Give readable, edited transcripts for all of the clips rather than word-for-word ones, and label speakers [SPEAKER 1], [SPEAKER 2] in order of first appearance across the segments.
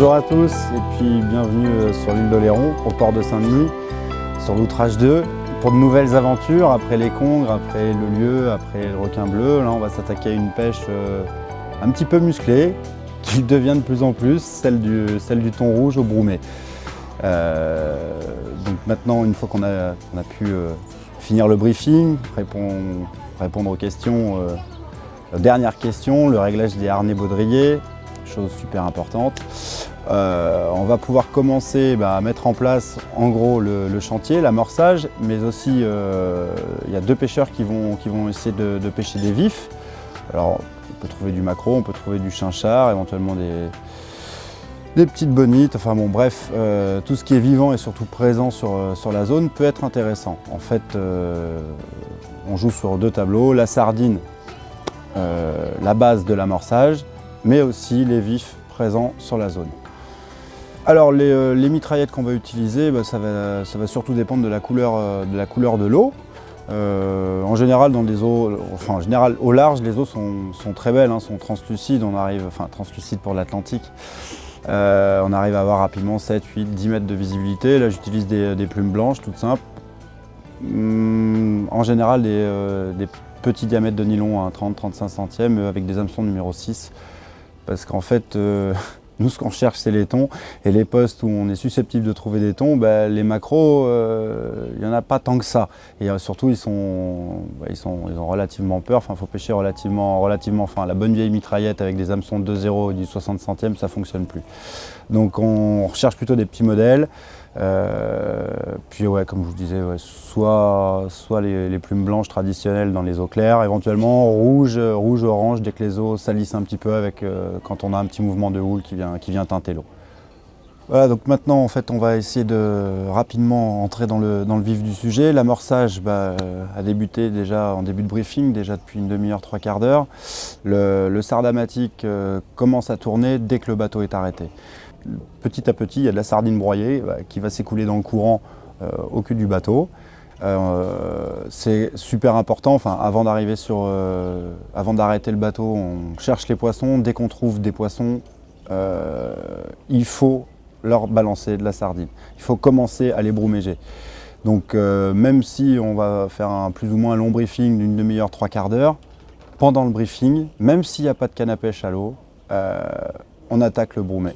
[SPEAKER 1] Bonjour à tous et puis bienvenue sur l'île d'Oléron, au port de Saint-Denis, sur l'Outrage 2, pour de nouvelles aventures après les congres, après le lieu, après le requin bleu. Là on va s'attaquer à une pêche un petit peu musclée, qui devient de plus en plus celle du thon rouge au brumé. Donc maintenant, une fois qu'on a pu finir le briefing, répondre aux questions, dernière question, le réglage des harnais baudriers, chose super importante. On va pouvoir commencer à mettre en place en gros le chantier, l'amorçage, mais aussi il y a deux pêcheurs qui vont essayer de pêcher des vifs. Alors on peut trouver du maquereau, on peut trouver du chinchard, éventuellement des petites bonites, enfin bon bref, tout ce qui est vivant et surtout présent sur la zone peut être intéressant. En fait, on joue sur deux tableaux, la sardine, la base de l'amorçage, mais aussi les vifs présents sur la zone. Alors les mitraillettes qu'on va utiliser, ça va surtout dépendre de la couleur de l'eau. En général, dans les eaux, en général au large, les eaux sont très belles, sont translucides. Translucides pour l'Atlantique. On arrive à avoir rapidement 7, 8, 10 mètres de visibilité. Là, j'utilise des plumes blanches, toutes simples. En général, des petits diamètres de nylon à 30-35 centièmes avec des hameçons numéro 6. Parce qu'en fait, nous, ce qu'on cherche, c'est les thons. Et les postes où on est susceptible de trouver des thons, les maquereaux, il n'y en a pas tant que ça. Et surtout, ils ont relativement peur. Enfin, il faut pêcher relativement fin. La bonne vieille mitraillette avec des hameçons de 2,0 et du 60 centièmes, ça ne fonctionne plus. Donc, on recherche plutôt des petits modèles. Puis, comme je vous disais, soit les plumes blanches traditionnelles dans les eaux claires, éventuellement rouge, orange, dès que les eaux salissent un petit peu quand on a un petit mouvement de houle qui vient teinter l'eau. Voilà, donc maintenant en fait on va essayer de rapidement entrer dans le vif du sujet. L'amorçage a débuté déjà en début de briefing, déjà depuis une demi-heure, trois quarts d'heure. Le sardamatique commence à tourner dès que le bateau est arrêté. Petit à petit, il y a de la sardine broyée qui va s'écouler dans le courant au cul du bateau. C'est super important, avant d'arrêter le bateau, on cherche les poissons. Dès qu'on trouve des poissons, il faut leur balancer de la sardine. Il faut commencer à les bruméger. Donc même si on va faire un plus ou moins long briefing d'une demi-heure, trois quarts d'heure, pendant le briefing, même s'il n'y a pas de canne à pêche à l'eau, on attaque le brumé.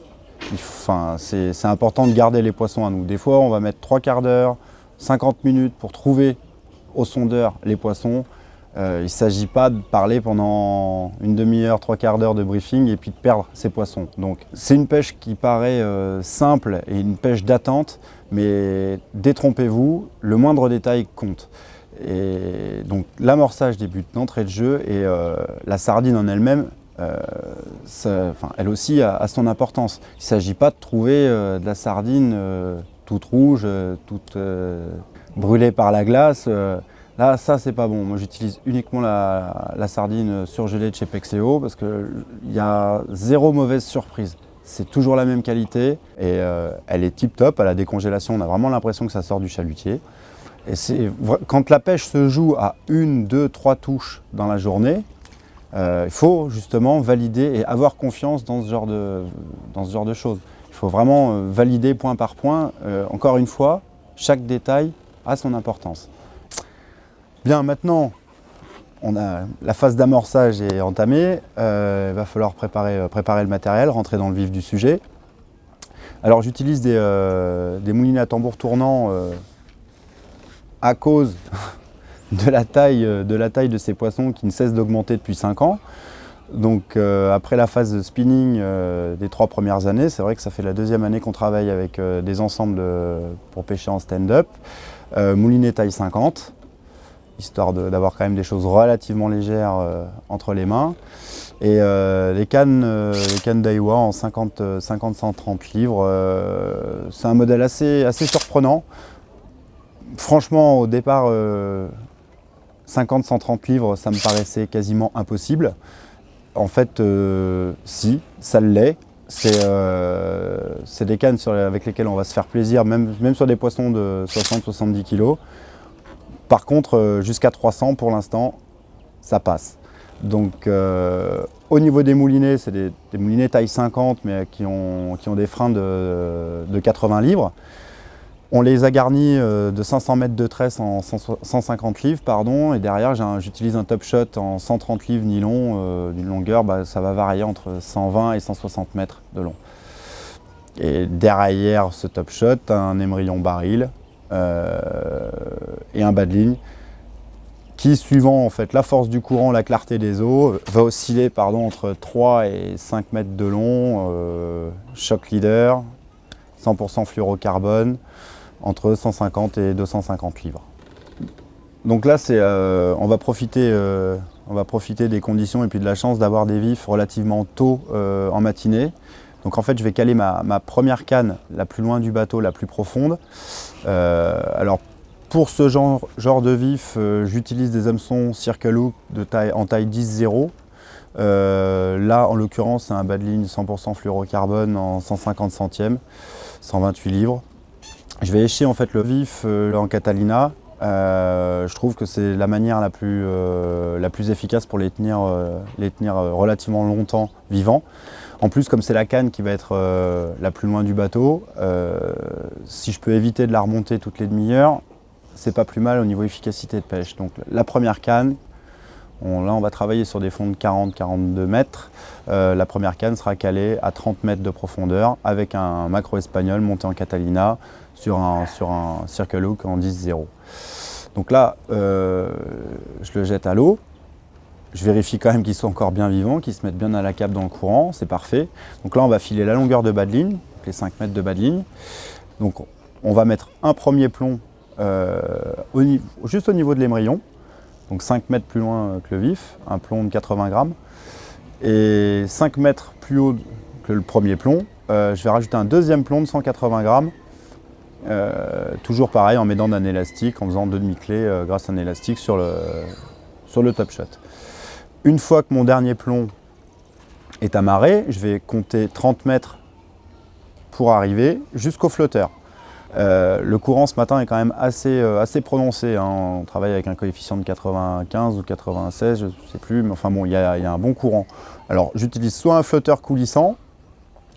[SPEAKER 1] C'est important de garder les poissons à nous. Des fois, on va mettre 3 quarts d'heure, 50 minutes pour trouver au sondeur les poissons. Il ne s'agit pas de parler pendant une demi-heure, 3 quarts d'heure de briefing et puis de perdre ces poissons. Donc, c'est une pêche qui paraît simple et une pêche d'attente, mais détrompez-vous, le moindre détail compte. Et donc, l'amorçage débute d'entrée de jeu et la sardine en elle-même, elle aussi a son importance. Il ne s'agit pas de trouver de la sardine toute rouge, toute brûlée par la glace. Là, ça, c'est pas bon. Moi, j'utilise uniquement la sardine surgelée de chez Pexeo parce qu'il y a zéro mauvaise surprise. C'est toujours la même qualité et elle est tip top. À la décongélation, on a vraiment l'impression que ça sort du chalutier. Et quand la pêche se joue à 1, 2, 3 touches dans la journée, il faut justement valider et avoir confiance dans ce genre de choses. Il faut vraiment valider point par point. Encore une fois, chaque détail a son importance. Bien, maintenant, la phase d'amorçage est entamée. Il va falloir préparer le matériel, rentrer dans le vif du sujet. Alors j'utilise des moulinets à tambour tournant à cause de la taille de ces poissons qui ne cesse d'augmenter depuis 5 ans. Donc après la phase de spinning des 3 premières années, c'est vrai que ça fait la 2e année qu'on travaille avec des ensembles pour pêcher en stand-up. Moulinet taille 50, histoire d'avoir quand même des choses relativement légères entre les mains. Et les cannes Daiwa en 50-130 livres, c'est un modèle assez surprenant. Franchement, au départ, 50-130 livres, ça me paraissait quasiment impossible. En fait, si, ça l'est. C'est des cannes avec lesquelles on va se faire plaisir, même sur des poissons de 60-70 kg. Par contre, jusqu'à 300 pour l'instant, ça passe. Donc au niveau des moulinets, c'est des moulinets taille 50 mais qui ont des freins de 80 livres. On les a garnis de 500 mètres de tresse en 150 livres, pardon, et derrière j'utilise un top shot en 130 livres nylon d'une longueur, ça va varier entre 120 et 160 mètres de long. Et derrière ce top shot, un émerillon baril et un bas de ligne qui, suivant en fait la force du courant, la clarté des eaux, va osciller entre 3 et 5 mètres de long, choc leader, 100% fluorocarbone, entre 150 et 250 livres. Donc là, on va profiter des conditions et puis de la chance d'avoir des vifs relativement tôt en matinée. Donc en fait, je vais caler ma première canne la plus loin du bateau, la plus profonde. Alors pour ce genre de vif, j'utilise des hameçons Circle Hook en taille 10-0. Là, en l'occurrence, c'est un bas de ligne 100% fluorocarbone en 150 centièmes, 128 livres. Je vais écher en fait le vif en Catalina. Je trouve que c'est la manière la plus efficace pour les tenir relativement longtemps vivants. En plus, comme c'est la canne qui va être la plus loin du bateau, si je peux éviter de la remonter toutes les demi-heures, c'est pas plus mal au niveau efficacité de pêche. Donc la première canne, là on va travailler sur des fonds de 40-42 mètres. La première canne sera calée à 30 mètres de profondeur avec un macro espagnol monté en Catalina sur un Circle Hook en 10-0. Donc là, je le jette à l'eau. Je vérifie quand même qu'ils sont encore bien vivants, qu'ils se mettent bien à la cape dans le courant, c'est parfait. Donc là, on va filer la longueur de bas de ligne, les 5 mètres de bas de ligne. Donc on va mettre un premier plomb juste au niveau de l'émerillon, donc 5 mètres plus loin que le vif, un plomb de 80 grammes. Et 5 mètres plus haut que le premier plomb, je vais rajouter un deuxième plomb de 180 grammes. Toujours pareil, en m'aidant d'un élastique, en faisant 2 demi-clés grâce à un élastique sur le top shot. Une fois que mon dernier plomb est amarré, je vais compter 30 mètres pour arriver jusqu'au flotteur. Le courant ce matin est quand même assez prononcé, hein. On travaille avec un coefficient de 95 ou 96, je ne sais plus, mais enfin bon, il y a un bon courant. Alors j'utilise soit un flotteur coulissant,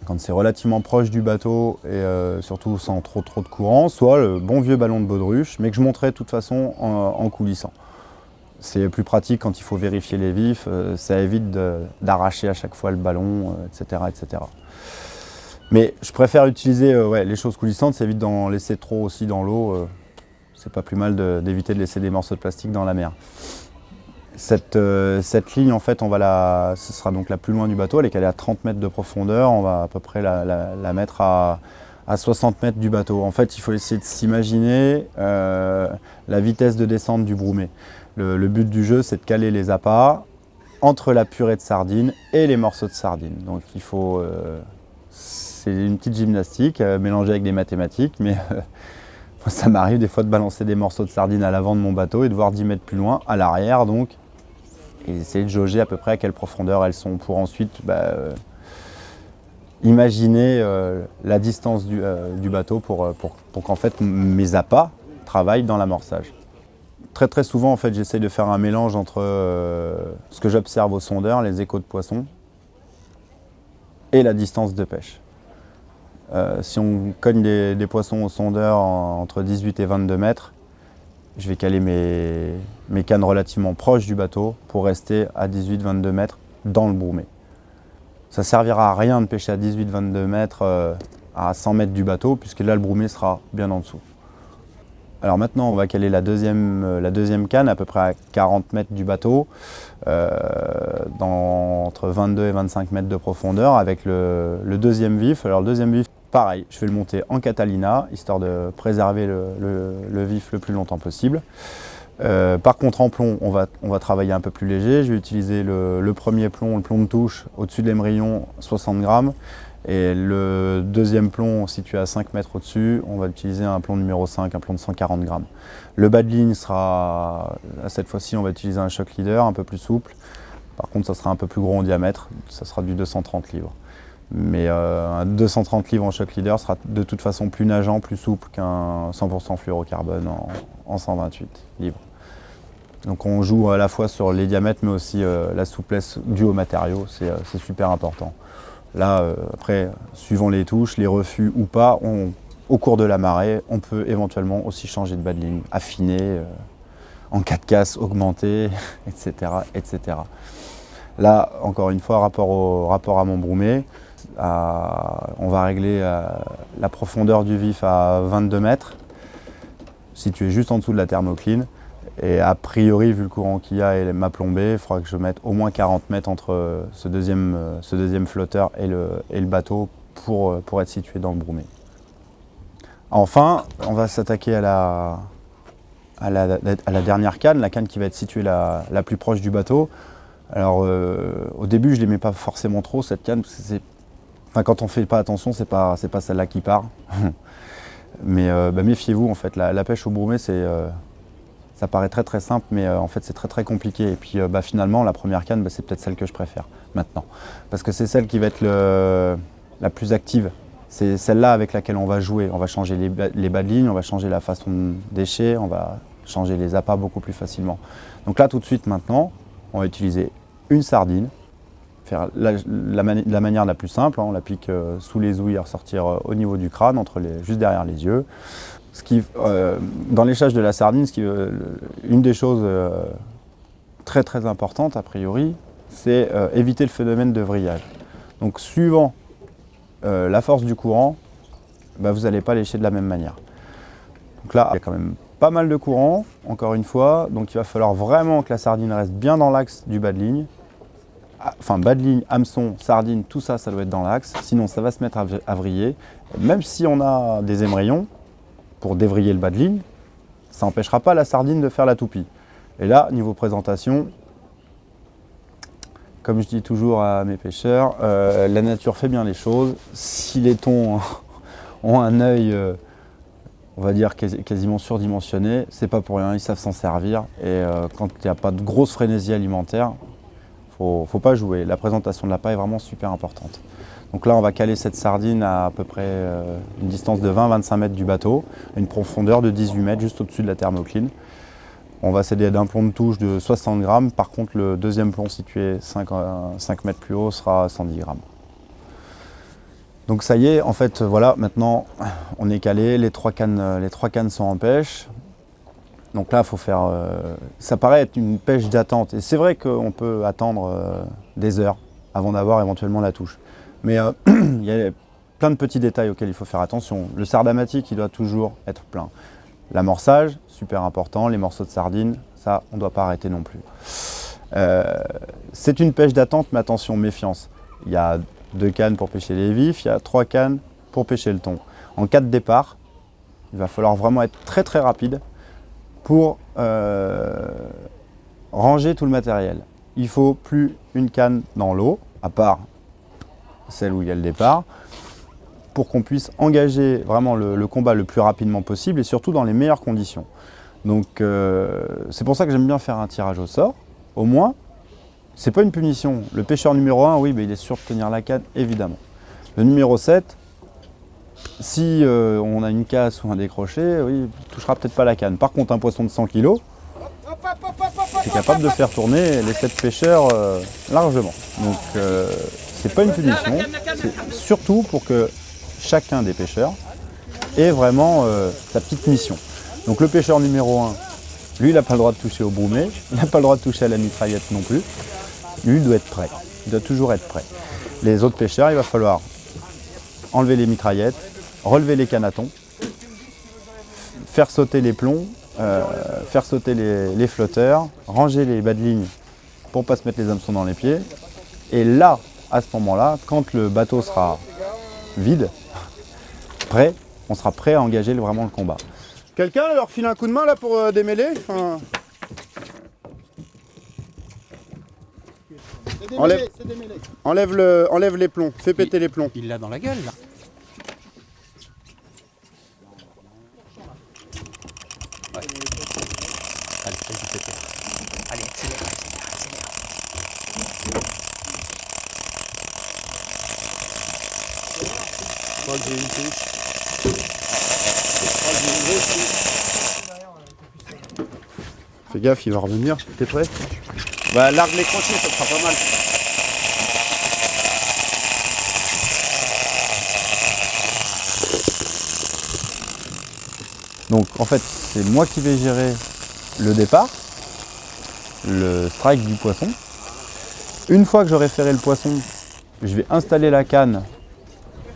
[SPEAKER 1] quand c'est relativement proche du bateau et surtout sans trop de courant, soit le bon vieux ballon de baudruche, mais que je monterai de toute façon en coulissant. C'est plus pratique quand il faut vérifier les vifs, ça évite d'arracher à chaque fois le ballon, etc., etc. Mais je préfère utiliser les choses coulissantes, ça évite d'en laisser trop aussi dans l'eau. C'est pas plus mal d'éviter de laisser des morceaux de plastique dans la mer. Cette ligne, en fait, ce sera donc la plus loin du bateau, elle est calée à 30 mètres de profondeur, on va à peu près la mettre à 60 mètres du bateau. En fait, il faut essayer de s'imaginer la vitesse de descente du Broumet. Le but du jeu, c'est de caler les appâts entre la purée de sardines et les morceaux de sardines. Donc c'est une petite gymnastique mélangée avec des mathématiques, mais ça m'arrive des fois de balancer des morceaux de sardines à l'avant de mon bateau et de voir 10 mètres plus loin, à l'arrière donc, et essayer de jauger à peu près à quelle profondeur elles sont pour ensuite imaginer la distance du bateau pour qu'en fait mes appâts travaillent dans l'amorçage. Très souvent en fait j'essaie de faire un mélange entre ce que j'observe au sondeur, les échos de poissons, et la distance de pêche. Si on cogne des poissons au sondeur entre 18 et 22 mètres, je vais caler mes cannes relativement proches du bateau pour rester à 18-22 mètres dans le Broumet. Ça ne servira à rien de pêcher à 18-22 mètres à 100 mètres du bateau, puisque là le Broumet sera bien en dessous. Alors maintenant, on va caler la deuxième canne à peu près à 40 mètres du bateau, entre 22 et 25 mètres de profondeur avec le deuxième vif. Alors le deuxième vif, pareil, je vais le monter en Catalina, histoire de préserver le vif le plus longtemps possible. Par contre, en plomb, on va travailler un peu plus léger. Je vais utiliser le premier plomb, le plomb de touche, au-dessus de l'émerillon, 60 grammes. Et le deuxième plomb situé à 5 mètres au-dessus, on va utiliser un plomb numéro 5, un plomb de 140 grammes. Le bas de ligne sera, cette fois-ci, on va utiliser un choc leader un peu plus souple. Par contre, ça sera un peu plus gros en diamètre, ça sera du 230 livres. Mais un 230 livres en choc leader sera de toute façon plus nageant, plus souple qu'un 100% fluorocarbone en 128 livres. Donc on joue à la fois sur les diamètres mais aussi la souplesse due au matériau, c'est super important. Là, après, suivant les touches, les refus ou pas, au cours de la marée, on peut éventuellement aussi changer de bas de ligne, affiner, en cas de casse, augmenter, etc., etc. Là, encore une fois, rapport à mon Broomé, on va régler la profondeur du vif à 22 mètres, situé juste en dessous de la thermocline. Et a priori, vu le courant qu'il y a et ma plombée, il faudra que je mette au moins 40 mètres entre ce deuxième flotteur et le bateau pour être situé dans le Broomé. Enfin, on va s'attaquer à la dernière canne, la canne qui va être située la plus proche du bateau. Alors au début, je ne l'aimais pas forcément trop cette canne, parce que quand on ne fait pas attention, c'est pas celle-là qui part. Mais méfiez-vous, en fait, la pêche au Broomé, ça paraît très très simple, mais en fait c'est très très compliqué. Et puis finalement, la première canne, c'est peut-être celle que je préfère maintenant. Parce que c'est celle qui va être la plus active. C'est celle-là avec laquelle on va jouer. On va changer les bas de ligne, on va changer la façon d'écher, on va changer les appâts beaucoup plus facilement. Donc là, tout de suite maintenant, on va utiliser une sardine, faire la manière la plus simple, on l'applique sous les ouïes à ressortir au niveau du crâne, juste derrière les yeux. Dans l'échage de la sardine, une des choses très très importantes a priori, c'est éviter le phénomène de vrillage. Donc suivant la force du courant, vous n'allez pas lécher de la même manière. Donc là, il y a quand même pas mal de courant, encore une fois, donc il va falloir vraiment que la sardine reste bien dans l'axe du bas de ligne. Enfin, bas de ligne, hameçon, sardine, tout ça, ça doit être dans l'axe, sinon ça va se mettre à vriller. Même si on a des émerillons, pour dévriller le bas de ligne, ça n'empêchera pas la sardine de faire la toupie. Et là, niveau présentation, comme je dis toujours à mes pêcheurs, la nature fait bien les choses. Si les thons ont un œil, on va dire, quasiment surdimensionné, c'est pas pour rien, ils savent s'en servir. Et quand il n'y a pas de grosse frénésie alimentaire, faut pas jouer. La présentation de l'appât est vraiment super importante. Donc là, on va caler cette sardine à peu près une distance de 20-25 mètres du bateau, une profondeur de 18 mètres juste au-dessus de la thermocline. On va s'aider d'un plomb de touche de 60 grammes. Par contre, le deuxième plomb situé 5 mètres plus haut sera 110 grammes. Donc ça y est, en fait, voilà, maintenant on est calé, les trois cannes sont en pêche. Donc là, il faut faire... ça paraît être une pêche d'attente. Et c'est vrai qu'on peut attendre des heures avant d'avoir éventuellement la touche. Mais il y a plein de petits détails auxquels il faut faire attention. Le sardamatique, il doit toujours être plein. L'amorçage, super important. Les morceaux de sardine, ça, on ne doit pas arrêter non plus. C'est une pêche d'attente, mais attention, méfiance. Il y a 2 cannes pour pêcher les vifs, il y a 3 cannes pour pêcher le thon. En cas de départ, il va falloir vraiment être très très rapide pour ranger tout le matériel. Il faut plus une canne dans l'eau, à part celle où il y a le départ, pour qu'on puisse engager vraiment le combat le plus rapidement possible et surtout dans les meilleures conditions. Donc c'est pour ça que j'aime bien faire un tirage au sort. Au moins, c'est pas une punition. Le pêcheur numéro 1, oui, il est sûr de tenir la canne, évidemment. Le numéro 7, si on a une casse ou un décroché, oui, il ne touchera peut-être pas la canne. Par contre, un poisson de 100 kg, c'est capable de faire tourner les 7 pêcheurs largement. Donc c'est pas une punition, c'est surtout pour que chacun des pêcheurs ait vraiment sa petite mission. Donc le pêcheur numéro 1, lui, il n'a pas le droit de toucher au Broomé, il n'a pas le droit de toucher à la mitraillette non plus. Lui, il doit être prêt, il doit toujours être prêt. Les autres pêcheurs, il va falloir enlever les mitraillettes, relever les canatons, faire sauter les plombs, faire sauter les flotteurs, ranger les bas de ligne pour ne pas se mettre les hameçons dans les pieds. Et là, à ce moment-là, quand le bateau sera vide, prêt, on sera prêt à engager vraiment le combat. Quelqu'un leur file un coup de main là pour démêler enlève les plombs, fais péter les plombs.
[SPEAKER 2] Il l'a dans la gueule là. Ouais. Allez, vas-y, péter. Allez, accélère.
[SPEAKER 1] Je crois que j'ai une touche. Je crois que j'ai une grosse touche. Fais gaffe, il va revenir. T'es prêt? Bah, largue les crochets, ça sera pas mal. Donc en fait, c'est moi qui vais gérer le départ, le strike du poisson. Une fois que j'aurai ferré le poisson, je vais installer la canne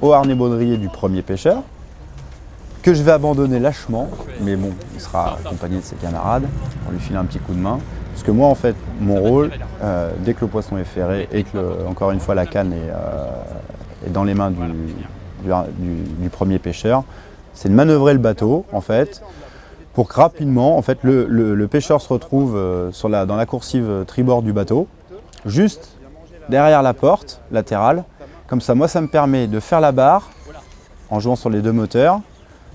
[SPEAKER 1] au harnais baudrier du premier pêcheur, que je vais abandonner lâchement, mais bon, il sera accompagné de ses camarades pour lui filer un petit coup de main. Parce que moi, en fait, mon rôle, dès que le poisson est ferré et que, encore une fois, la canne est dans les mains du premier pêcheur, c'est de manœuvrer le bateau, en fait, pour que rapidement, en fait, le pêcheur se retrouve dans la coursive tribord du bateau, juste derrière la porte latérale. Comme ça, moi, ça me permet de faire la barre en jouant sur les deux moteurs,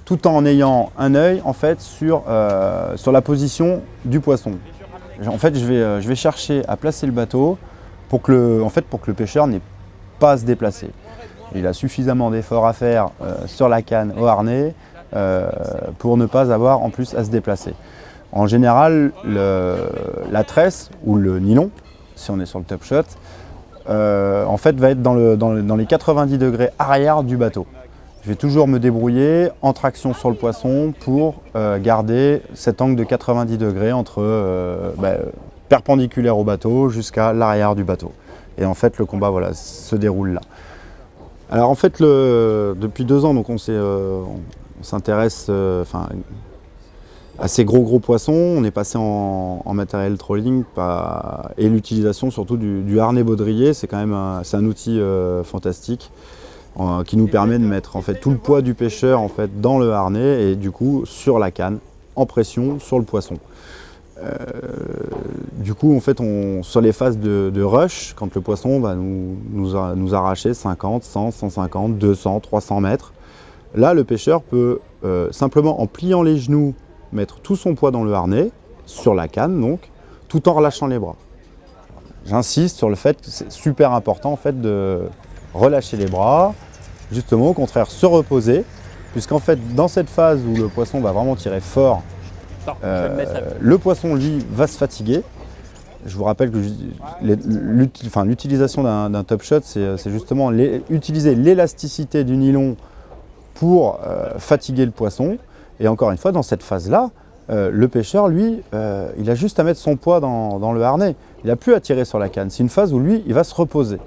[SPEAKER 1] tout en ayant un œil en fait, sur la position du poisson. En fait, je vais chercher à placer le bateau pour que le pêcheur n'ait pas à se déplacer. Il a suffisamment d'efforts à faire sur la canne au harnais pour ne pas avoir en plus à se déplacer. En général, la tresse ou le nylon, si on est sur le top shot, en fait va être dans les 90 degrés arrière du bateau. Je vais toujours me débrouiller en traction sur le poisson pour garder cet angle de 90 degrés perpendiculaire au bateau jusqu'à l'arrière du bateau. Et en fait le combat voilà, se déroule là. Alors en fait depuis 2 ans donc on s'intéresse à ces gros poissons. On est passé en matériel trolling et l'utilisation surtout du harnais baudrier. C'est quand même un outil fantastique. Qui nous permet de mettre en fait, tout le poids du pêcheur en fait, dans le harnais et du coup sur la canne, en pression sur le poisson. Du coup, en fait, sur les phases de rush, quand le poisson va nous arracher 50, 100, 150, 200, 300 mètres, là le pêcheur peut simplement en pliant les genoux mettre tout son poids dans le harnais, sur la canne donc, tout en relâchant les bras. J'insiste sur le fait que c'est super important en fait, de relâcher les bras, justement au contraire se reposer, puisqu'en fait dans cette phase où le poisson va vraiment tirer fort, le poisson lui va se fatiguer. Je vous rappelle que l'utilisation d'un top shot, c'est justement utiliser l'élasticité du nylon pour fatiguer le poisson. Et encore une fois, dans cette phase-là, le pêcheur, lui, il a juste à mettre son poids dans le harnais. Il n'a plus à tirer sur la canne. C'est une phase où lui, il va se reposer.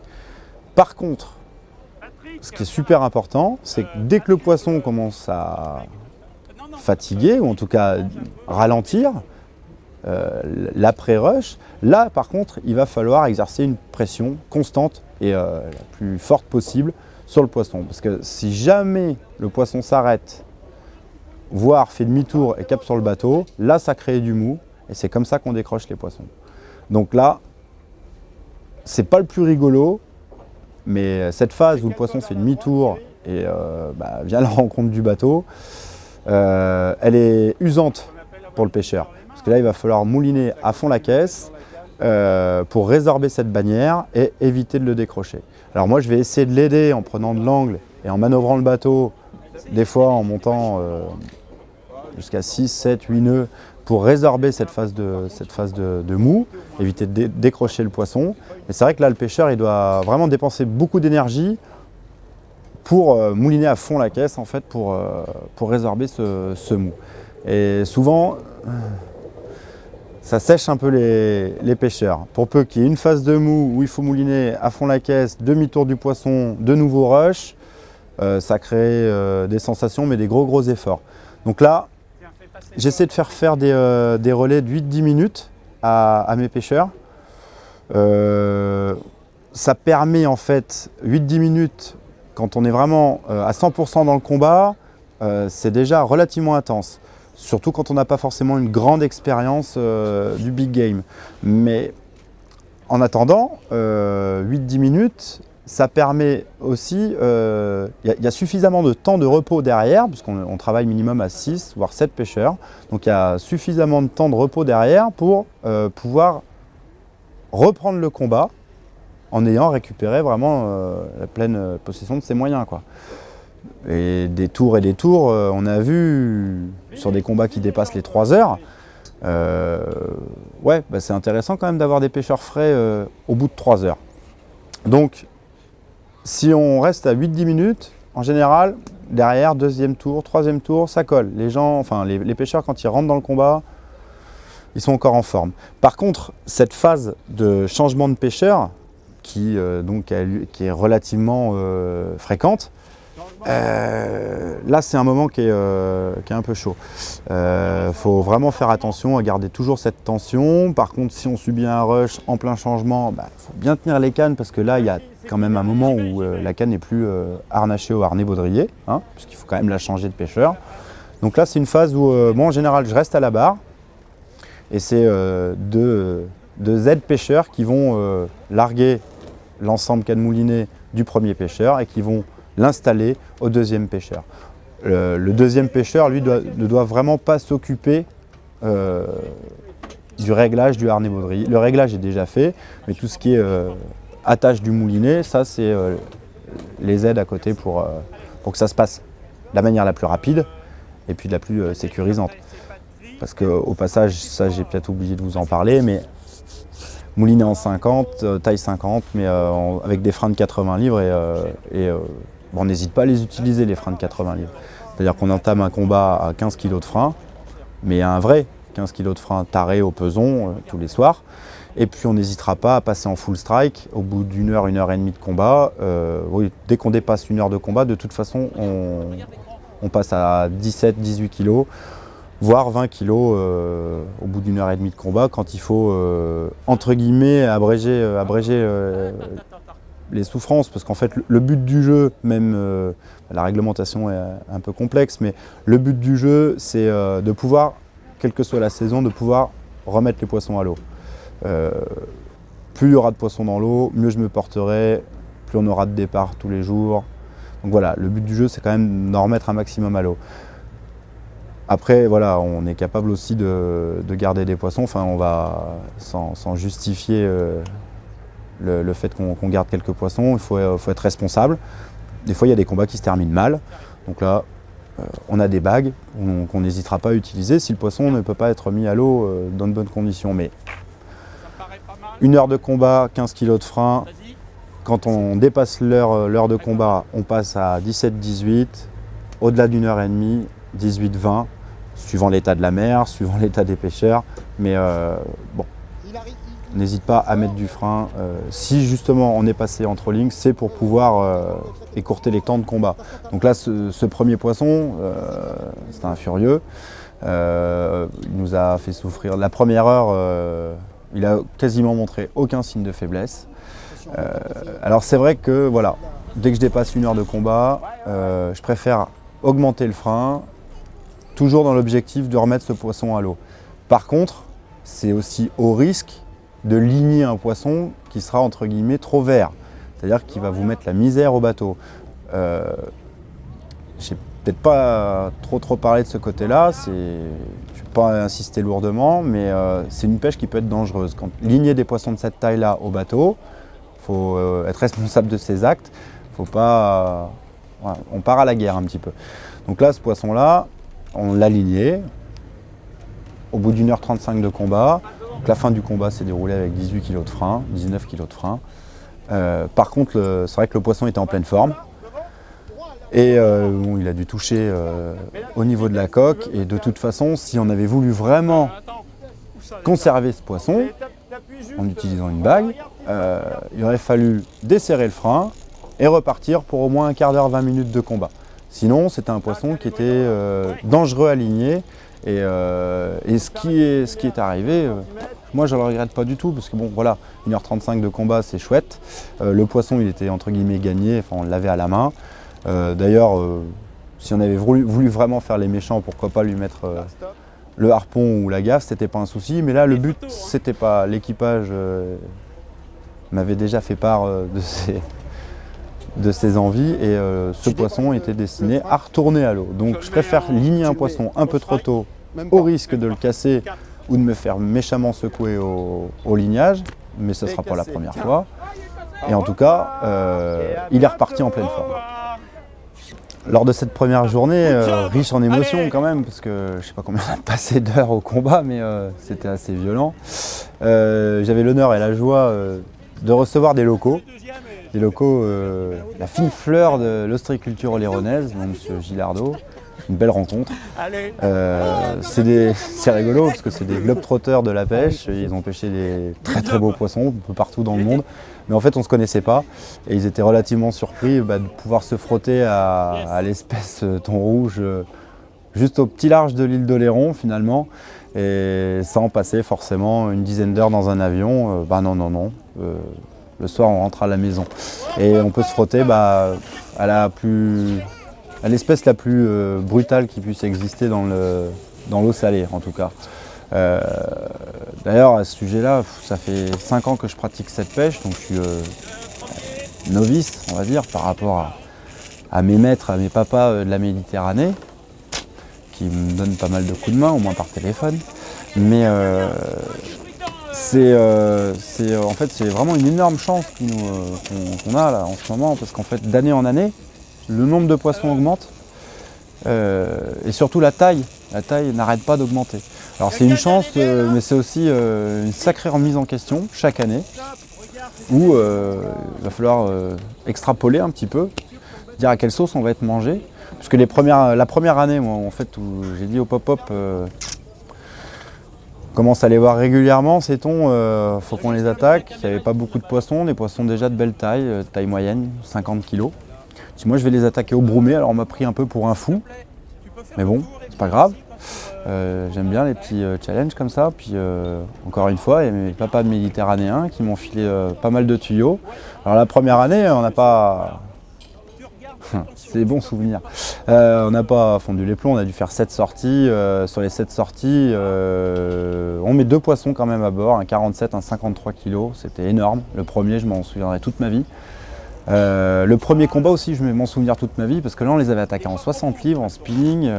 [SPEAKER 1] Par contre, ce qui est super important, c'est que dès que le poisson commence à fatiguer, ou en tout cas ralentir, l'après-rush, là par contre, il va falloir exercer une pression constante et la plus forte possible sur le poisson. Parce que si jamais le poisson s'arrête, voire fait demi-tour et capte sur le bateau, là ça crée du mou et c'est comme ça qu'on décroche les poissons. Donc là, c'est pas le plus rigolo, mais cette phase où le poisson fait demi-tour et vient à la rencontre du bateau, elle est usante pour le pêcheur. Parce que là, il va falloir mouliner à fond la caisse pour résorber cette bannière et éviter de le décrocher. Alors moi, je vais essayer de l'aider en prenant de l'angle et en manœuvrant le bateau, des fois en montant jusqu'à 6, 7, 8 nœuds pour résorber cette phase de mou, éviter de décrocher le poisson. Mais c'est vrai que là, le pêcheur, il doit vraiment dépenser beaucoup d'énergie pour mouliner à fond la caisse, en fait, pour résorber ce mou. Et souvent, ça sèche un peu les pêcheurs. Pour peu qu'il y ait une phase de mou où il faut mouliner à fond la caisse, demi-tour du poisson, de nouveau rush, ça crée des sensations, mais des gros efforts. Donc là, j'essaie de faire des relais de 8-10 minutes à mes pêcheurs. Ça permet en fait 8-10 minutes, quand on est vraiment à 100% dans le combat, c'est déjà relativement intense. Surtout quand on n'a pas forcément une grande expérience du big game. Mais en attendant, 8-10 minutes, ça permet aussi, il y a suffisamment de temps de repos derrière, puisqu'on travaille minimum à 6 voire 7 pêcheurs. Donc il y a suffisamment de temps de repos derrière pour pouvoir reprendre le combat en ayant récupéré vraiment la pleine possession de ses moyens, quoi. Et des tours, on a vu sur des combats qui dépassent les 3 heures, Ouais, bah c'est intéressant quand même d'avoir des pêcheurs frais au bout de 3 heures. Donc, si on reste à 8-10 minutes, en général, derrière, deuxième tour, troisième tour, ça colle. Les gens, enfin les pêcheurs, quand ils rentrent dans le combat, ils sont encore en forme. Par contre, cette phase de changement de pêcheur, qui est relativement fréquente, là c'est un moment qui est un peu chaud. Faut vraiment faire attention à garder toujours cette tension. Par contre, si on subit un rush en plein changement, faut bien tenir les cannes parce que là il y a quand même un moment où la canne n'est plus harnachée au harnais baudrier, hein, puisqu'il faut quand même la changer de pêcheur. Donc là c'est une phase où moi en général je reste à la barre et c'est deux Z-pêcheurs qui vont larguer l'ensemble canne moulinée du premier pêcheur et qui vont l'installer au deuxième pêcheur. Le deuxième pêcheur, lui, ne doit vraiment pas s'occuper du réglage du harnais baudrier. Le réglage est déjà fait, mais tout ce qui est attache du moulinet, ça c'est les aides à côté pour que ça se passe de la manière la plus rapide et puis de la plus sécurisante. Parce qu'au passage, ça j'ai peut-être oublié de vous en parler, mais moulinet en 50, taille 50, mais avec des freins de 80 livres on n'hésite pas à les utiliser, les freins de 80 livres. C'est-à-dire qu'on entame un combat à 15 kg de frein, mais un vrai 15 kg de frein taré au peson tous les soirs. Et puis on n'hésitera pas à passer en full strike au bout d'une heure et demie de combat. Oui, dès qu'on dépasse une heure de combat, de toute façon, on passe à 17-18 kg, voire 20 kg au bout d'une heure et demie de combat, quand il faut, entre guillemets, abréger les souffrances, parce qu'en fait le but du jeu, même la réglementation est un peu complexe, mais le but du jeu c'est de pouvoir, quelle que soit la saison, de pouvoir remettre les poissons à l'eau. Plus il y aura de poissons dans l'eau, mieux je me porterai, plus on aura de départ tous les jours. Donc voilà, le but du jeu c'est quand même d'en remettre un maximum à l'eau. Après voilà, on est capable aussi de garder des poissons, enfin on va sans justifier le fait qu'on garde quelques poissons, il faut être responsable. Des fois, il y a des combats qui se terminent mal. Donc là, on a des bagues qu'on n'hésitera pas à utiliser si le poisson ne peut pas être mis à l'eau dans de bonnes conditions. Mais une heure de combat, 15 kg de frein. Quand on dépasse l'heure de combat, on passe à 17-18. Au-delà d'une heure et demie, 18-20, suivant l'état de la mer, suivant l'état des pêcheurs. Mais bon. N'hésite pas à mettre du frein. Si justement on est passé entre lignes, c'est pour pouvoir écourter les temps de combat. Donc là, ce premier poisson, c'était un furieux. Il nous a fait souffrir. La première heure, il a quasiment montré aucun signe de faiblesse. Alors c'est vrai que voilà, dès que je dépasse une heure de combat, je préfère augmenter le frein, toujours dans l'objectif de remettre ce poisson à l'eau. Par contre, c'est aussi au risque de ligner un poisson qui sera entre guillemets trop vert, c'est-à-dire qu'il va vous mettre la misère au bateau. J'ai peut-être pas trop parlé de ce côté-là, je ne vais pas insister lourdement, mais c'est une pêche qui peut être dangereuse. Quand ligner des poissons de cette taille-là au bateau, il faut être responsable de ses actes, faut pas, voilà, on part à la guerre un petit peu. Donc là, ce poisson-là, on l'a ligné au bout d'une heure 35 de combat. Donc la fin du combat s'est déroulée avec 18 kg de frein, 19 kg de frein. Par contre, c'est vrai que le poisson était en pleine forme. Et bon, il a dû toucher au niveau de la coque. Et de toute façon, si on avait voulu vraiment conserver ce poisson, en utilisant une bague, il aurait fallu desserrer le frein et repartir pour au moins un quart d'heure, 20 minutes de combat. Sinon, c'était un poisson qui était dangereux à ligner. Et ce qui est arrivé, moi je ne le regrette pas du tout, parce que bon voilà, 1h35 de combat c'est chouette. Le poisson il était entre guillemets gagné, enfin on l'avait à la main. D'ailleurs, si on avait voulu vraiment faire les méchants, pourquoi pas lui mettre le harpon ou la gaffe, c'était pas un souci. Mais là le but c'était pas, l'équipage m'avait déjà fait part de ses envies et ce poisson était destiné à retourner à l'eau. Donc je préfère ligner un poisson un peu trop tôt au risque de le casser ou de me faire méchamment secouer au lignage, mais ce ne sera pas la première fois. Et en tout cas, il est reparti en pleine forme. Lors de cette première journée, riche en émotions quand même, parce que je ne sais pas combien on a passé d'heures au combat, mais c'était assez violent. J'avais l'honneur et la joie de recevoir des locaux, la fine fleur de l'ostréiculture oléronaise, donc M. Gilardo. Une belle rencontre. C'est rigolo parce que c'est des globetrotters de la pêche. Ils ont pêché des très très beaux poissons un peu partout dans le monde. Mais en fait, on ne se connaissait pas. Et ils étaient relativement surpris de pouvoir se frotter à l'espèce thon rouge juste au petit large de l'île d'Oléron finalement. Et sans passer forcément une dizaine d'heures dans un avion. Non. Le soir, on rentre à la maison. Et on peut se frotter à l'espèce la plus brutale qui puisse exister dans l'eau salée en tout cas. D'ailleurs à ce sujet-là, ça fait 5 ans que je pratique cette pêche, donc je suis novice on va dire par rapport à mes maîtres, à mes papas de la Méditerranée, qui me donnent pas mal de coups de main, au moins par téléphone. Mais en fait c'est vraiment une énorme chance qu'on a là en ce moment, parce qu'en fait d'année en année, le nombre de poissons augmente et surtout la taille n'arrête pas d'augmenter. Alors c'est une chance, mais c'est aussi une sacrée remise en question chaque année où il va falloir extrapoler un petit peu, dire à quelle sauce on va être mangé. Parce que la première année, moi, en fait, où j'ai dit au pop-up, on commence à les voir régulièrement ces thons, faut qu'on les attaque. Il n'y avait pas beaucoup de poissons, des poissons déjà de belle taille moyenne, 50 kg. Moi je vais les attaquer au broumé, alors on m'a pris un peu pour un fou, mais bon, c'est pas grave. J'aime bien les petits challenges comme ça, puis encore une fois, il y a mes papas méditerranéens qui m'ont filé pas mal de tuyaux. Alors la première année, on n'a pas... c'est des bons souvenirs. On n'a pas fondu les plombs, on a dû faire 7 sorties. Sur les 7 sorties, on met 2 poissons quand même à bord, un 47, un 53 kg, c'était énorme. Le premier, je m'en souviendrai toute ma vie. Le premier combat aussi, je vais m'en souvenir toute ma vie, parce que là on les avait attaqués en 60 livres, en spinning.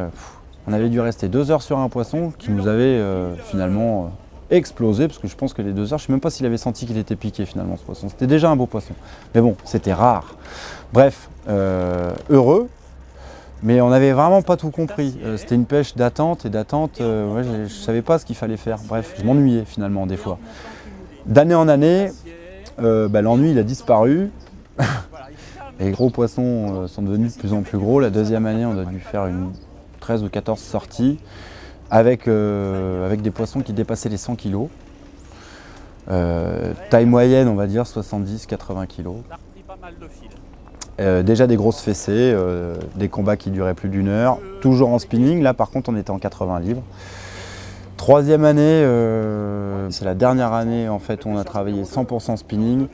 [SPEAKER 1] On avait dû rester 2 heures sur un poisson qui nous avait finalement explosé, parce que je pense que les 2 heures, je ne sais même pas s'il avait senti qu'il était piqué finalement ce poisson. C'était déjà un beau poisson, mais bon, c'était rare. Bref, heureux, mais on n'avait vraiment pas tout compris. C'était une pêche d'attente, et d'attente, je ne savais pas ce qu'il fallait faire. Bref, je m'ennuyais finalement des fois. D'année en année, l'ennui il a disparu. Les gros poissons sont devenus de plus en plus gros. La deuxième année, on a dû faire une 13 ou 14 sorties avec des poissons qui dépassaient les 100 kg. Taille moyenne, on va dire 70-80 kg. Déjà des grosses fessées, des combats qui duraient plus d'1 heure, toujours en spinning. Là, par contre, on était en 80 livres. Troisième année, c'est la dernière année en fait où on a travaillé 100% spinning,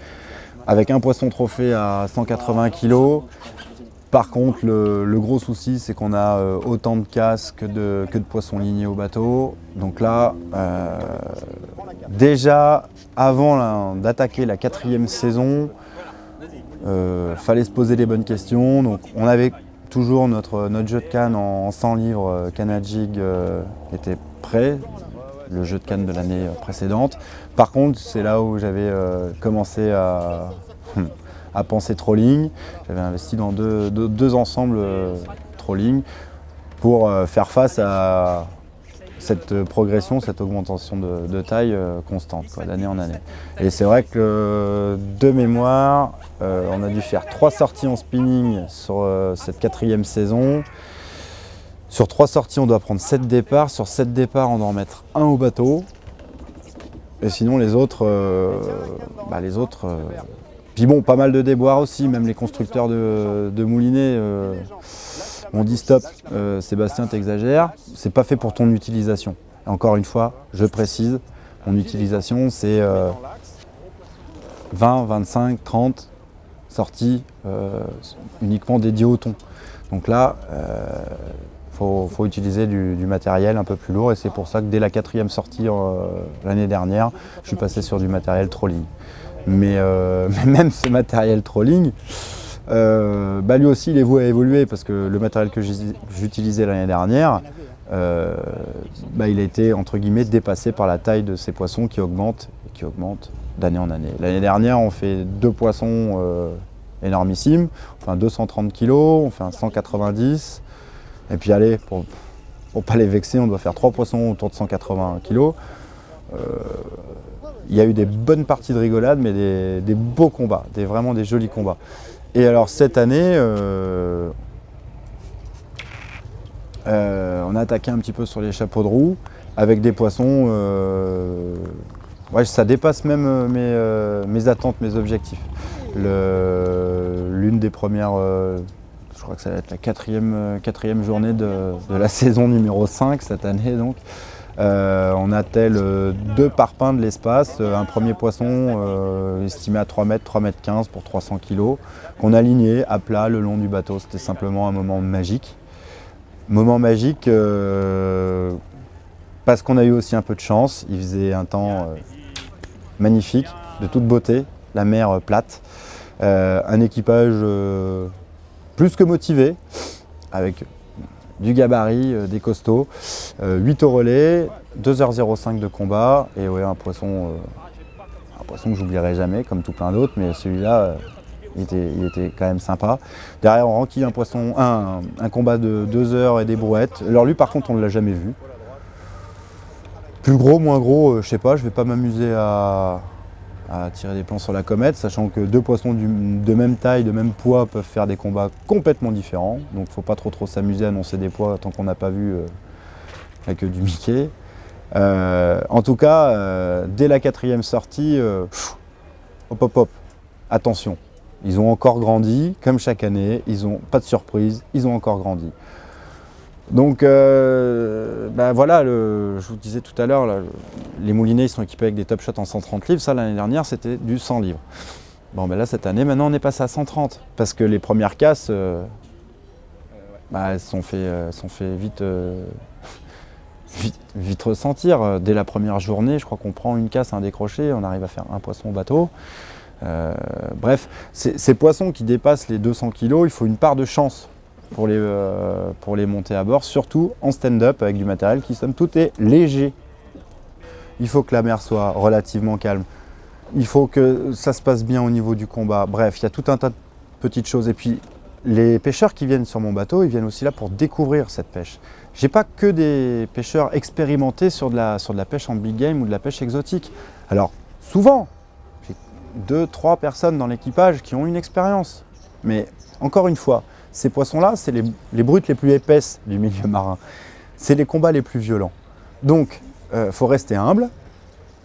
[SPEAKER 1] avec un poisson trophée à 180 kg. Par contre, le gros souci, c'est qu'on a autant de casses que de poissons lignés au bateau. Donc là, déjà, avant d'attaquer la 4e saison, fallait se poser les bonnes questions. Donc on avait toujours notre jeu de canne en 100 livres Canajig qui était prêt, le jeu de canne de l'année précédente. Par contre, c'est là où j'avais commencé à penser trolling. J'avais investi dans deux ensembles trolling pour faire face à cette progression, cette augmentation de taille constante, d'année en année. Et c'est vrai que de mémoire, on a dû faire 3 sorties en spinning sur cette 4e saison. Sur 3 sorties, on doit prendre 7 départs. Sur 7 départs, on doit en mettre 1 au bateau. Et sinon, les autres... Puis bon, pas mal de déboires aussi, même les constructeurs de moulinets ont dit stop, Sébastien t'exagères, c'est pas fait pour ton utilisation. Et encore une fois, je précise, mon utilisation c'est 20, 25, 30 sorties uniquement dédiées au thon. Donc là, faut utiliser du matériel un peu plus lourd, et c'est pour ça que dès la 4e sortie l'année dernière, je suis passé sur du matériel trolling. Mais même ce matériel trolling, lui aussi il est voué à évoluer, parce que le matériel que j'utilisais l'année dernière, il a été entre guillemets dépassé par la taille de ces poissons qui augmentent d'année en année. L'année dernière on fait 2 poissons énormissime. On fait un 230 kg, on fait un 190. Et puis allez, pour ne pas les vexer, on doit faire 3 poissons autour de 180 kg. Il y a eu des bonnes parties de rigolade, mais des beaux combats, vraiment des jolis combats. Et alors cette année, on a attaqué un petit peu sur les chapeaux de roue avec des poissons. Ouais, ça dépasse même mes attentes, mes objectifs. L'une des premières, je crois que ça va être la quatrième journée de la saison numéro 5 cette année donc. On attelle 2 parpaings de l'espace, un premier poisson estimé à 3 mètres, 3 mètres 15 pour 300 kg, qu'on a aligné à plat le long du bateau. C'était simplement un moment magique. Moment magique parce qu'on a eu aussi un peu de chance. Il faisait un temps magnifique, de toute beauté, la mer plate, un équipage plus que motivé, avec du gabarit, des costauds, 8 au relais, 2h05 de combat, et ouais, un poisson que j'oublierai jamais, comme tout plein d'autres, mais celui-là, il était quand même sympa. Derrière, on renquille un combat de 2 heures et des brouettes. Alors lui, par contre, on ne l'a jamais vu. Plus gros, moins gros, je sais pas, je vais pas m'amuser à tirer des plans sur la comète, sachant que 2 poissons de même taille, de même poids peuvent faire des combats complètement différents. Donc faut pas trop s'amuser à annoncer des poids tant qu'on n'a pas vu avec du Mickey. En tout cas, dès la 4e sortie, hop, attention. Ils ont encore grandi, comme chaque année, ils n'ont pas de surprise, ils ont encore grandi. Donc voilà, je vous disais tout à l'heure, les moulinets ils sont équipés avec des top shots en 130 livres, ça l'année dernière c'était du 100 livres. Bon ben là cette année maintenant on est passé à 130 parce que les premières casses elles se sont fait vite ressentir. Dès la première journée, je crois qu'on prend une casse, un décroché, on arrive à faire un poisson au bateau. Bref, ces poissons qui dépassent les 200 kg, il faut une part de chance pour les monter à bord, surtout en stand-up avec du matériel qui somme toute est léger. Il faut que la mer soit relativement calme. Il faut que ça se passe bien au niveau du combat. Bref, il y a tout un tas de petites choses. Et puis, les pêcheurs qui viennent sur mon bateau, ils viennent aussi là pour découvrir cette pêche. J'ai pas que des pêcheurs expérimentés sur de la pêche en big game ou de la pêche exotique. Alors, souvent, j'ai 2-3 personnes dans l'équipage qui ont une expérience. Mais encore une fois, ces poissons-là, c'est les brutes les plus épaisses du milieu marin. C'est les combats les plus violents. Donc, faut rester humble.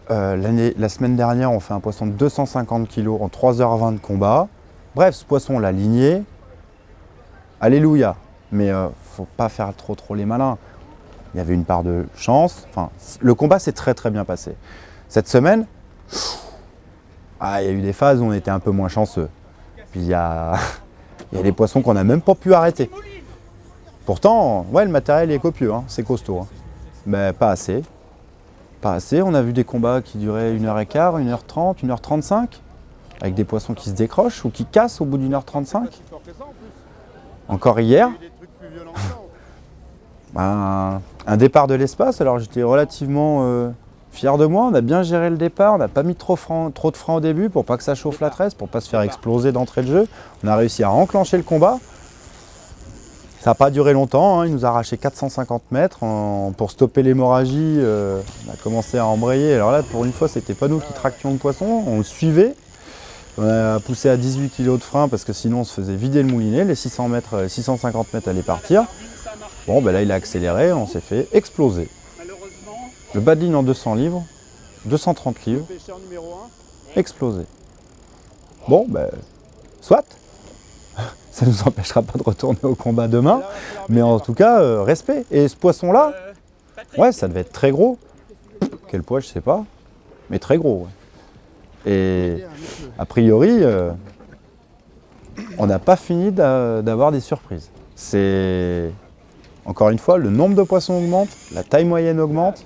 [SPEAKER 1] La semaine dernière, on fait un poisson de 250 kg en 3h20 de combat. Bref, ce poisson, on l'a ligné. Alléluia. Mais faut pas faire trop les malins. Il y avait une part de chance. Enfin, le combat s'est très bien passé. Cette semaine, il y a eu des phases où on était un peu moins chanceux. Puis il y a des poissons qu'on n'a même pas pu arrêter. Pourtant, ouais, le matériel est copieux, hein, c'est costaud. Hein. Mais pas assez. Pas assez. On a vu des combats qui duraient 1h15, 1h30, 1h35, avec des poissons qui se décrochent ou qui cassent au bout d'1h35. Encore hier, un départ de l'espace. Alors j'étais relativement fier de moi. On a bien géré le départ. On n'a pas mis trop de frein au début pour pas que ça chauffe la tresse, pour pas se faire exploser d'entrée de jeu. On a réussi à enclencher le combat. Ça n'a pas duré longtemps, hein. Il nous a arraché 450 mètres. Pour stopper l'hémorragie, on a commencé à embrayer. Alors là, pour une fois, c'était pas nous qui tractions le poisson, on le suivait. On a poussé à 18 kg de frein parce que sinon on se faisait vider le moulinet. Les 650 mètres allaient partir. Bon, ben là, il a accéléré, on s'est fait exploser. Le bas de ligne en 200 livres, 230 livres, explosé. Bon, ben, soit. Ça ne nous empêchera pas de retourner au combat demain, mais en tout cas, respect. Et ce poisson-là, ouais, ça devait être très gros. Quel poids, je sais pas, mais très gros. Ouais. Et a priori, on n'a pas fini d'avoir des surprises. C'est, encore une fois, le nombre de poissons augmente, la taille moyenne augmente.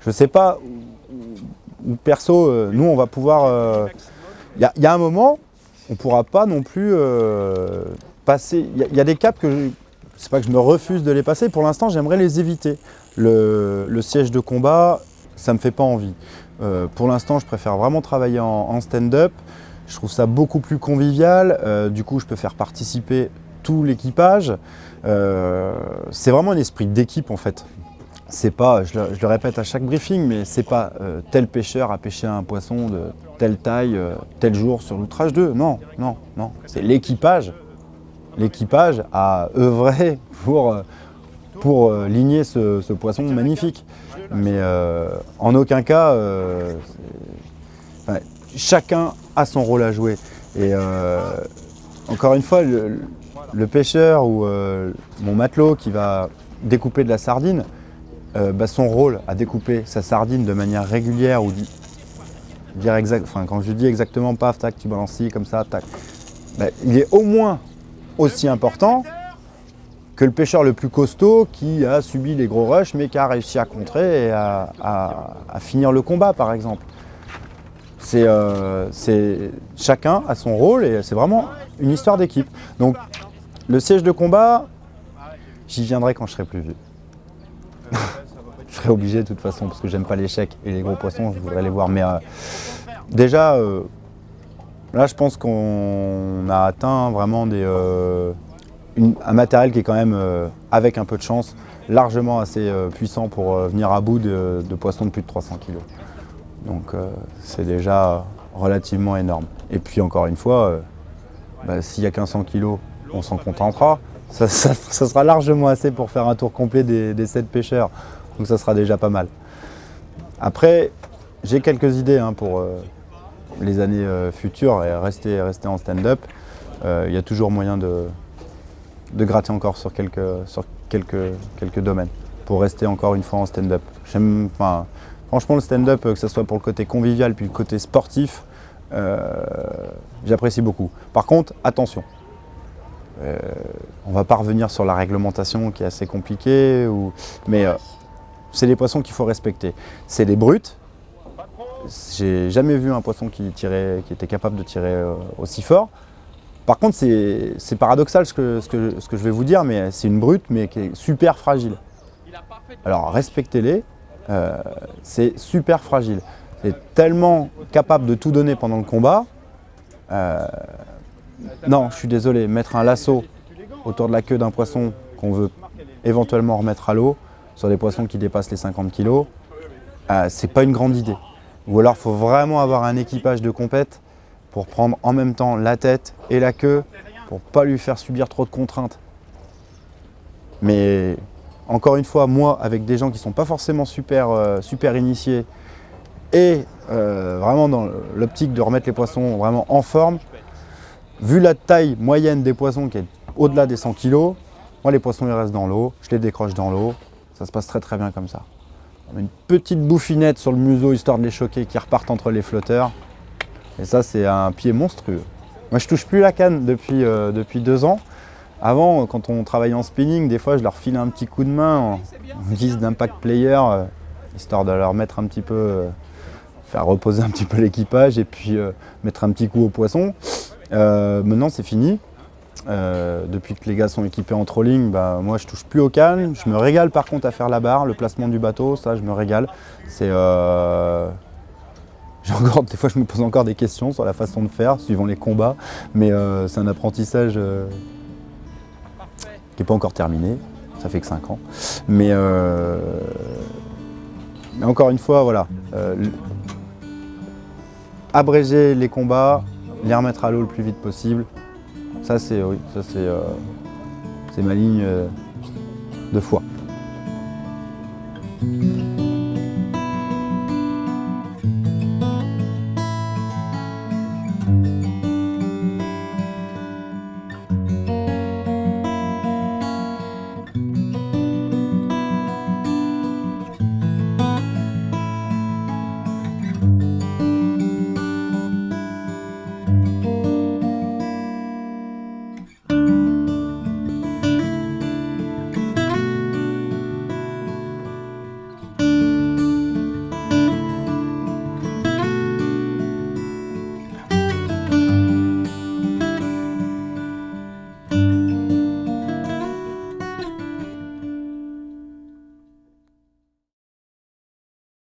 [SPEAKER 1] Je sais pas où perso, nous, on va pouvoir... Il y a un moment... On ne pourra pas non plus passer. Il y a des caps que c'est pas que je me refuse de les passer. Pour l'instant, j'aimerais les éviter. Le siège de combat, ça me fait pas envie. Pour l'instant, je préfère vraiment travailler en stand-up. Je trouve ça beaucoup plus convivial. Du coup, je peux faire participer tout l'équipage. C'est vraiment un esprit d'équipe en fait. C'est pas, je le répète à chaque briefing, mais c'est pas tel pêcheur a pêché un poisson de telle taille, tel jour sur l'outrage 2. Non, non, non. C'est l'équipage. L'équipage a œuvré pour ligner ce poisson magnifique. Mais en aucun cas, chacun a son rôle à jouer. Et encore une fois, le pêcheur ou mon matelot qui va découper de la sardine, son rôle à découper sa sardine de manière régulière ou dire quand je dis exactement, paf, tac, tu balances comme ça, tac, il est au moins aussi important que le pêcheur le plus costaud qui a subi les gros rushs mais qui a réussi à contrer et à finir le combat par exemple. Chacun a son rôle et c'est vraiment une histoire d'équipe. Donc le siège de combat, j'y viendrai quand je serai plus vieux. Je serai obligé de toute façon parce que j'aime pas l'échec et les gros poissons, je voudrais les voir. Mais déjà, là je pense qu'on a atteint vraiment un matériel qui est quand même, avec un peu de chance, largement assez puissant pour venir à bout de poissons de plus de 300 kg. Donc c'est déjà relativement énorme. Et puis encore une fois, s'il n'y a qu'un 100 kg, on s'en contentera. Ça sera largement assez pour faire un tour complet des 7 pêcheurs. Donc ça sera déjà pas mal. Après, j'ai quelques idées pour les années futures et rester en stand-up. Il y a toujours moyen de gratter encore sur quelques domaines pour rester encore une fois en stand-up. Franchement, le stand-up, que ce soit pour le côté convivial puis le côté sportif, j'apprécie beaucoup. Par contre, attention, on ne va pas revenir sur la réglementation qui est assez compliquée, mais c'est les poissons qu'il faut respecter. C'est des brutes. J'ai jamais vu un poisson qui était capable de tirer aussi fort. Par contre, c'est paradoxal ce que je vais vous dire, mais c'est une brute mais qui est super fragile. Alors respectez-les. C'est super fragile. C'est tellement capable de tout donner pendant le combat. Non, je suis désolé, mettre un lasso autour de la queue d'un poisson qu'on veut éventuellement remettre à l'eau sur des poissons qui dépassent les 50 kg, c'est pas une grande idée. Ou alors il faut vraiment avoir un équipage de compète pour prendre en même temps la tête et la queue pour pas lui faire subir trop de contraintes. Mais encore une fois, moi, avec des gens qui ne sont pas forcément super initiés et vraiment dans l'optique de remettre les poissons vraiment en forme, vu la taille moyenne des poissons qui est au-delà des 100 kg, moi les poissons ils restent dans l'eau, je les décroche dans l'eau, ça se passe très très bien comme ça. On met une petite bouffinette sur le museau histoire de les choquer qui repartent entre les flotteurs. Et ça c'est un pied monstrueux. Moi je touche plus la canne depuis 2 ans. Avant, quand on travaillait en spinning, des fois je leur filais un petit coup de main en guise d'impact player, histoire de leur mettre un petit peu, faire reposer un petit peu l'équipage et puis mettre un petit coup au poisson. Maintenant c'est fini. Depuis que les gars sont équipés en trolling, moi je touche plus aux cannes. Je me régale par contre à faire la barre, le placement du bateau, ça je me régale. Des fois je me pose encore des questions sur la façon de faire, suivant les combats, mais c'est un apprentissage qui n'est pas encore terminé, ça fait que 5 ans. Mais encore une fois, voilà, abréger les combats, les remettre à l'eau le plus vite possible, ça c'est ma ligne de foi.